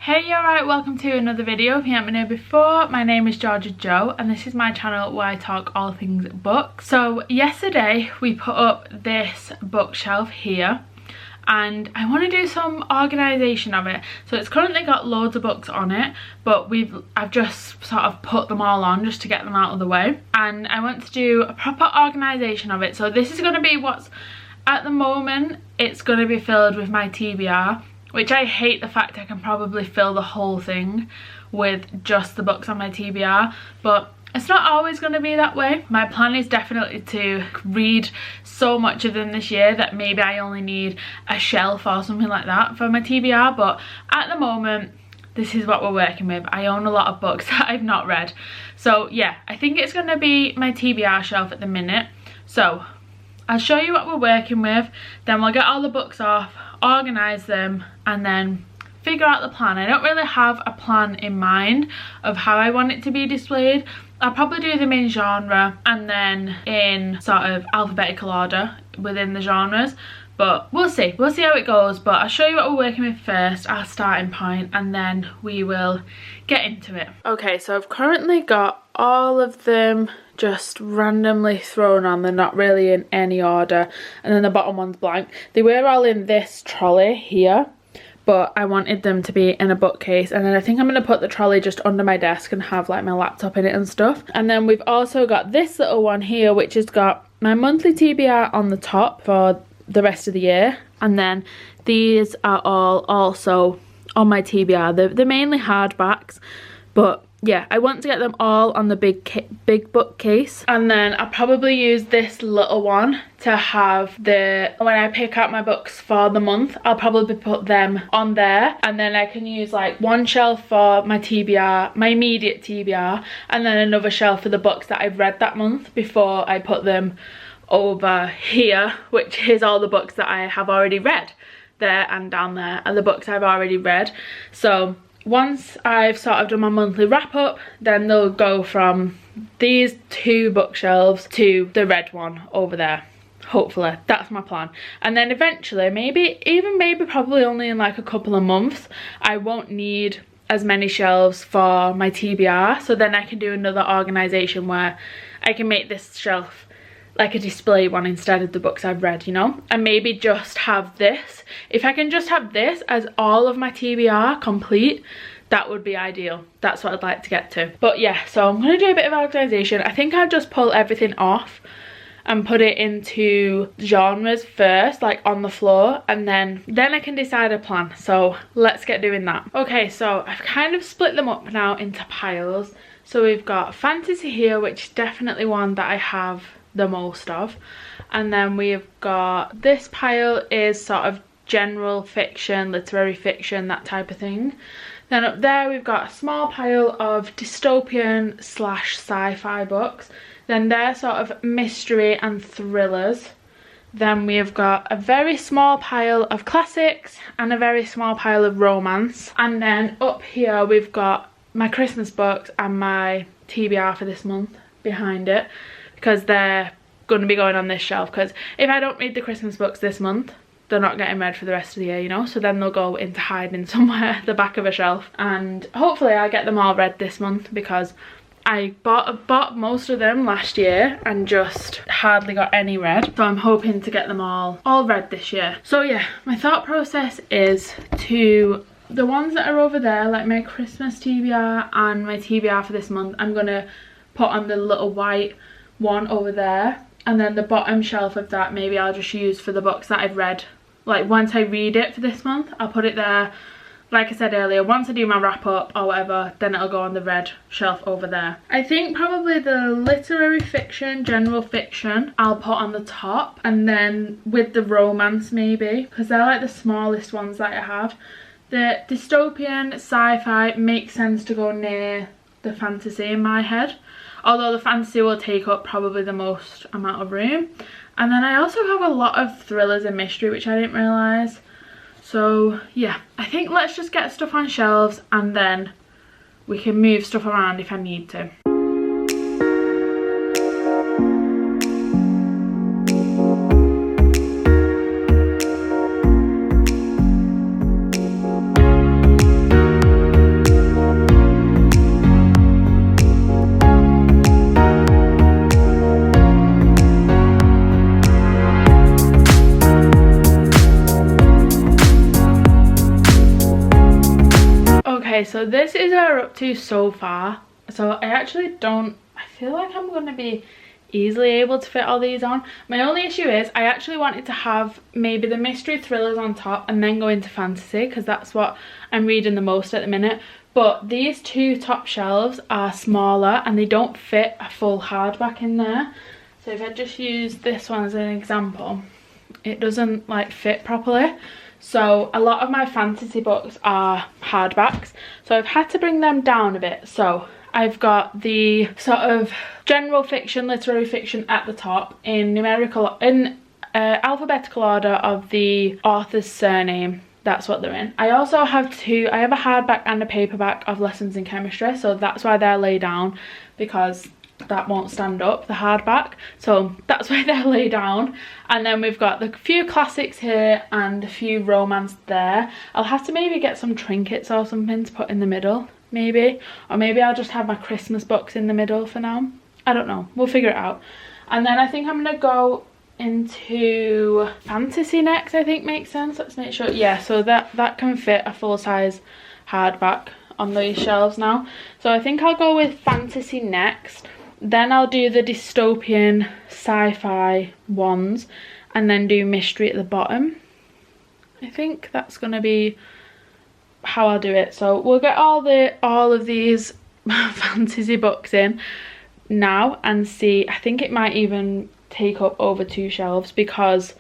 Hey, you alright? Welcome to another video. If you haven't been here before, my name is Georgia Jo and this is my channel where I talk all things books. So yesterday we put up this bookshelf here and I want to do some organisation of it. So it's currently got loads of books on it, but I've just sort of put them all on just to get them out of the way, and I want to do a proper organisation of it. So this is going to be what's at the moment. It's going to be filled with my TBR, which I hate the fact I can probably fill the whole thing with just the books on my TBR, but it's not always going to be that way. My plan is definitely to read so much of them this year that maybe I only need a shelf or something like that for my TBR, but at the moment this is what we're working with. I own a lot of books that I've not read, so yeah, I think it's going to be my TBR shelf at the minute. So I'll show you what we're working with, then we'll get all the books off, organise them, and then figure out the plan. I don't really have a plan in mind of how I want it to be displayed. I'll probably do them in genre and then in sort of alphabetical order within the genres, but we'll see how it goes. But I'll show you what we're working with first, our starting point, and then we will get into it. Okay, so I've currently got all of them just randomly thrown on. They're not really in any order, and then the bottom one's blank. They were all in this trolley here, but I wanted them to be in a bookcase, and then I think I'm going to put the trolley just under my desk and have like my laptop in it and stuff. And then we've also got this little one here which has got my monthly TBR on the top for the rest of the year, and then these are all also on my TBR. They're mainly hardbacks, but yeah, I want to get them all on the big bookcase, and then I'll probably use this little one to have when I pick out my books for the month, I'll probably put them on there, and then I can use like one shelf for my TBR, my immediate TBR, and then another shelf for the books that I've read that month before I put them over here, which is all the books that I have already read. There and down there are the books I've already read. So once I've sort of done my monthly wrap up, then they'll go from these two bookshelves to the red one over there. Hopefully, that's my plan. And then eventually, maybe probably only in like a couple of months, I won't need as many shelves for my TBR. So then I can do another organisation where I can make this shelf like a display one instead of the books I've read, you know, and maybe just have this. If I can just have this as all of my TBR complete, that would be ideal. That's what I'd like to get to. But yeah, so I'm going to do a bit of organisation. I think I'll just pull everything off and put it into genres first, like on the floor, and then I can decide a plan. So let's get doing that. Okay, so I've kind of split them up now into piles. So we've got fantasy here, which is definitely one that I have the most of, and then we've got this pile is sort of general fiction, literary fiction, that type of thing. Then up there we've got a small pile of dystopian / sci-fi books, then they're sort of mystery and thrillers. Then we've got a very small pile of classics and a very small pile of romance, and then up here we've got my Christmas books and my TBR for this month behind it, because they're going to be going on this shelf, because if I don't read the Christmas books this month, they're not getting read for the rest of the year, you know, so then they'll go into hiding somewhere at the back of a shelf, and hopefully I'll get them all read this month, because I bought most of them last year and just hardly got any read, so I'm hoping to get them all read this year. So yeah, my thought process is to the ones that are over there, like my Christmas TBR and my TBR for this month, I'm gonna put on the little white one over there, and then the bottom shelf of that maybe I'll just use for the books that I've read. Like once I read it for this month, I'll put it there. Like I said earlier, once I do my wrap up or whatever, then it'll go on the red shelf over there. I think probably the literary fiction, general fiction, I'll put on the top, and then with the romance maybe, because they're like the smallest ones that I have. The dystopian sci-fi makes sense to go near the fantasy in my head, although the fantasy will take up probably the most amount of room. And then I also have a lot of thrillers and mystery, which I didn't realise. So yeah, I think let's just get stuff on shelves and then we can move stuff around if I need to. Okay, so this is where we're up to so far. So I feel like I'm going to be easily able to fit all these on. My only issue is I actually wanted to have maybe the mystery thrillers on top and then go into fantasy, because that's what I'm reading the most at the minute. But these two top shelves are smaller and they don't fit a full hardback in there. So if I just use this one as an example, it doesn't like fit properly. So a lot of my fantasy books are hardbacks, so I've had to bring them down a bit. So I've got the sort of general fiction, literary fiction at the top in alphabetical order of the author's surname. That's what they're in. I also have I have a hardback and a paperback of Lessons in Chemistry, so that's why they're laid down, because that won't stand up, the hardback, so that's why they're laid down. And then we've got the few classics here and a few romance there. I'll have to maybe get some trinkets or something to put in the middle, maybe, or maybe I'll just have my Christmas books in the middle for now. I don't know, we'll figure it out. And then I think I'm gonna go into fantasy next. I think makes sense. Let's make sure. Yeah, so that can fit a full-size hardback on these shelves now. So I think I'll go with fantasy next, then I'll do the dystopian sci-fi ones, and then do mystery at the bottom. I think that's gonna be how I'll do it. So we'll get all of these fantasy books in now and see. I think it might even take up over 2 shelves, because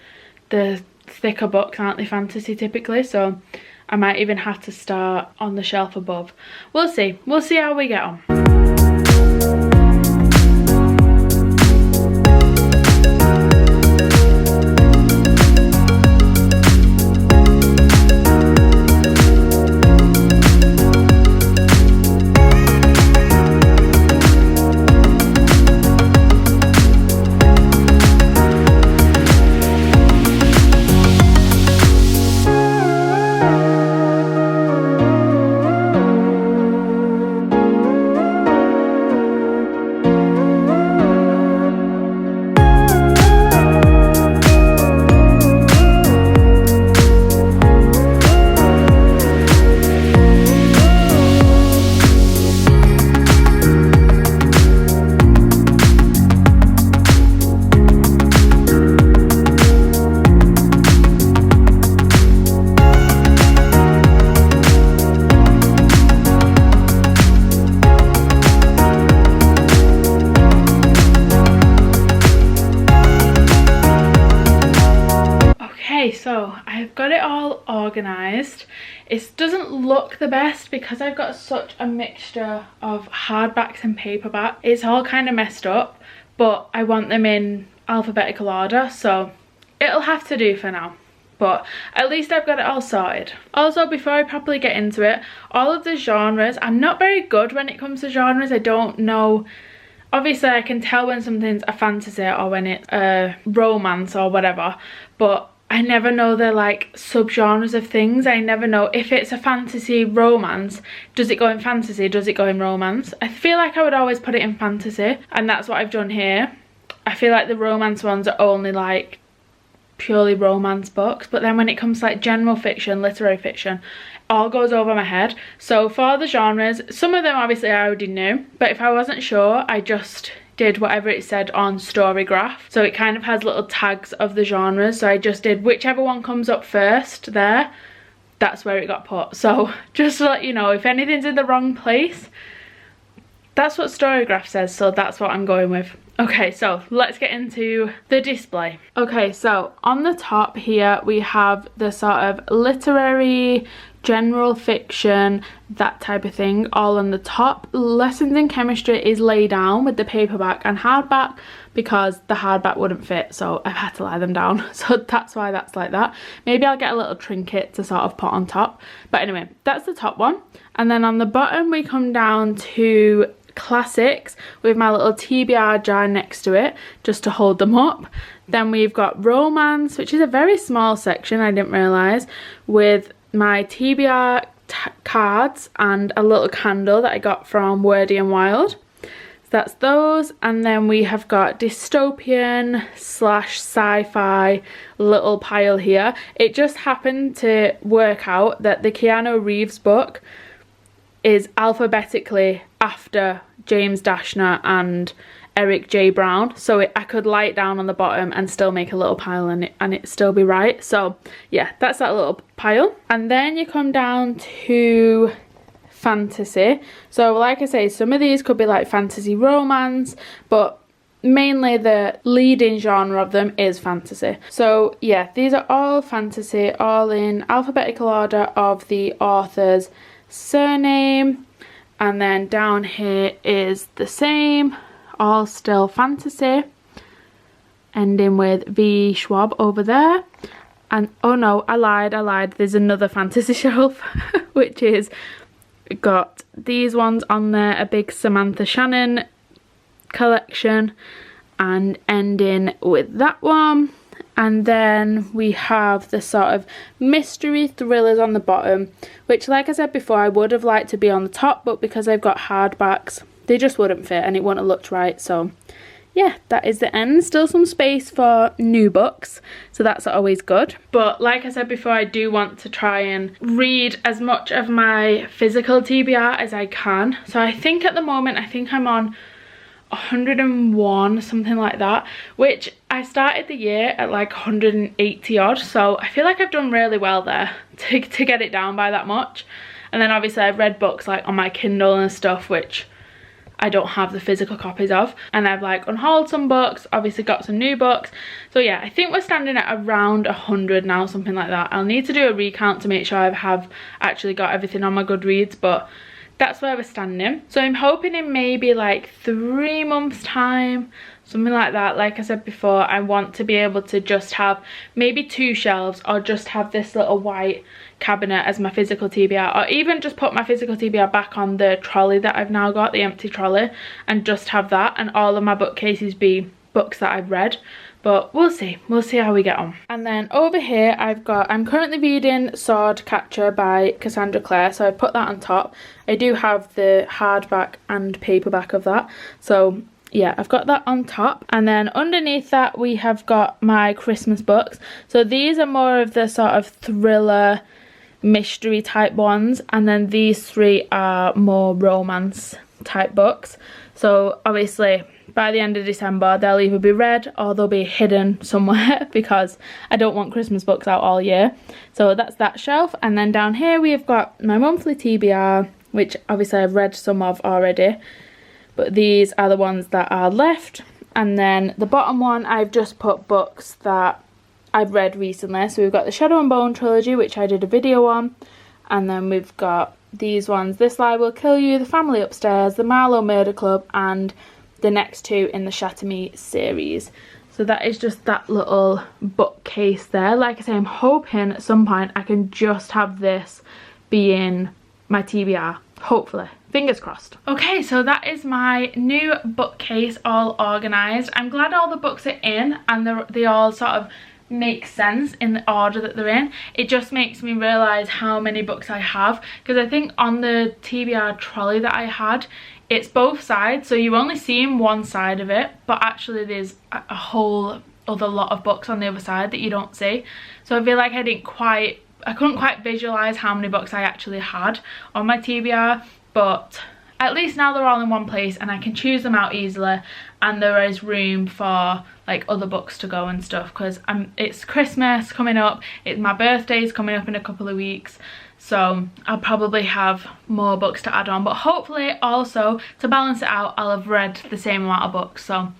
the thicker books aren't they fantasy typically, so I might even have to start on the shelf above. We'll see how we get on. So I've got it all organised. It doesn't look the best because I've got such a mixture of hardbacks and paperback. It's all kind of messed up, but I want them in alphabetical order, so it'll have to do for now. But at least I've got it all sorted. Also, before I properly get into it, all of the genres, I'm not very good when it comes to genres. I don't know. Obviously I can tell when something's a fantasy or when it's a romance or whatever, but I never know the like subgenres of things. I never know if it's a fantasy romance, does it go in fantasy, does it go in romance? I feel like I would always put it in fantasy, and that's what I've done here. I feel like the romance ones are only like purely romance books, but then when it comes to like general fiction, literary fiction, all goes over my head. So for the genres, some of them obviously I already knew, but if I wasn't sure, I just did whatever it said on Storygraph. So it kind of has little tags of the genres, so I just did whichever one comes up first there, that's where it got put. So just to let you know, if anything's in the wrong place, that's what Storygraph says, so that's what I'm going with. Okay, so let's get into the display. Okay, so on the top here we have the sort of literary, general fiction, that type of thing, all on the top. Lessons in Chemistry is laid down with the paperback and hardback because the hardback wouldn't fit, so I've had to lie them down. So that's why that's like that. Maybe I'll get a little trinket to sort of put on top. But anyway, that's the top one. And then on the bottom we come down to classics with my little TBR jar next to it just to hold them up. Then we've got romance, which is a very small section, I didn't realise, with my TBR cards and a little candle that I got from Wordy and Wild. So that's those. And then we have got dystopian / sci-fi little pile here. It just happened to work out that the Keanu Reeves book is alphabetically after James Dashner and Eric J. Brown, so I could lie it down on the bottom and still make a little pile in it and it still be right. So yeah, that's that little pile. And then you come down to fantasy. So like I say, some of these could be like fantasy romance, but mainly the leading genre of them is fantasy. So yeah, these are all fantasy, all in alphabetical order of the author's surname, and then down here is the same, all still fantasy, ending with V. Schwab over there. And oh no, I lied, there's another fantasy shelf which is got these ones on there, a big Samantha Shannon collection, and ending with that one. And then we have the sort of mystery thrillers on the bottom, which like I said before, I would have liked to be on the top, but because I've got hardbacks, they just wouldn't fit and it wouldn't have looked right. So yeah, that is the end. Still some space for new books, so that's always good. But like I said before, I do want to try and read as much of my physical TBR as I can. So I think at the moment, I think I'm on 101, something like that, which I started the year at like 180 odd, so I feel like I've done really well there to get it down by that much. And then obviously I've read books like on my Kindle and stuff, which I don't have the physical copies of, and I've like unhauled some books, obviously got some new books. So yeah, I think we're standing at around 100 now, something like that. I'll need to do a recount to make sure I have actually got everything on my Goodreads, but that's where we're standing. So I'm hoping in maybe like 3 months time, something like that. Like I said before, I want to be able to just have maybe 2 shelves, or just have this little white cabinet as my physical TBR, or even just put my physical TBR back on the trolley that I've now got, the empty trolley, and just have that, and all of my bookcases be books that I've read. But we'll see how we get on. And then over here I'm currently reading Sword Catcher by Cassandra Clare, so I put that on top. I do have the hardback and paperback of that, so yeah, I've got that on top. And then underneath that we have got my Christmas books. So these are more of the sort of thriller mystery type ones, and then these 3 are more romance type books. So obviously by the end of December they'll either be read or they'll be hidden somewhere because I don't want Christmas books out all year. So that's that shelf. And then down here we have got my monthly TBR, which obviously I've read some of already, but these are the ones that are left. And then the bottom one I've just put books that I've read recently. So we've got the Shadow and Bone trilogy, which I did a video on, and then we've got these ones, This Lie Will Kill You, The Family Upstairs, The Marlowe Murder Club, and the next 2 in the Shatter Me series. So that is just that little bookcase there. Like I say, I'm hoping at some point I can just have this being my TBR, hopefully. Fingers crossed. Okay, so that is my new bookcase all organised. I'm glad all the books are in and they all sort of make sense in the order that they're in. It just makes me realise how many books I have, because I think on the TBR trolley that I had, it's both sides, so you only see one side of it, but actually there's a whole other lot of books on the other side that you don't see. So I feel like I couldn't quite visualise how many books I actually had on my TBR, but at least now they're all in one place and I can choose them out easily, and there is room for like other books to go and stuff, because it's Christmas coming up, my birthday's coming up in a couple of weeks, so I'll probably have more books to add on. But hopefully also to balance it out, I'll have read the same amount of books, so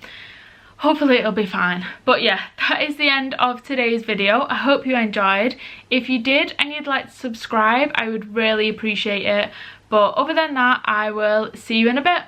hopefully it'll be fine. But yeah, that is the end of today's video. I hope you enjoyed. If you did and you'd like to subscribe, I would really appreciate it. But other than that, I will see you in a bit.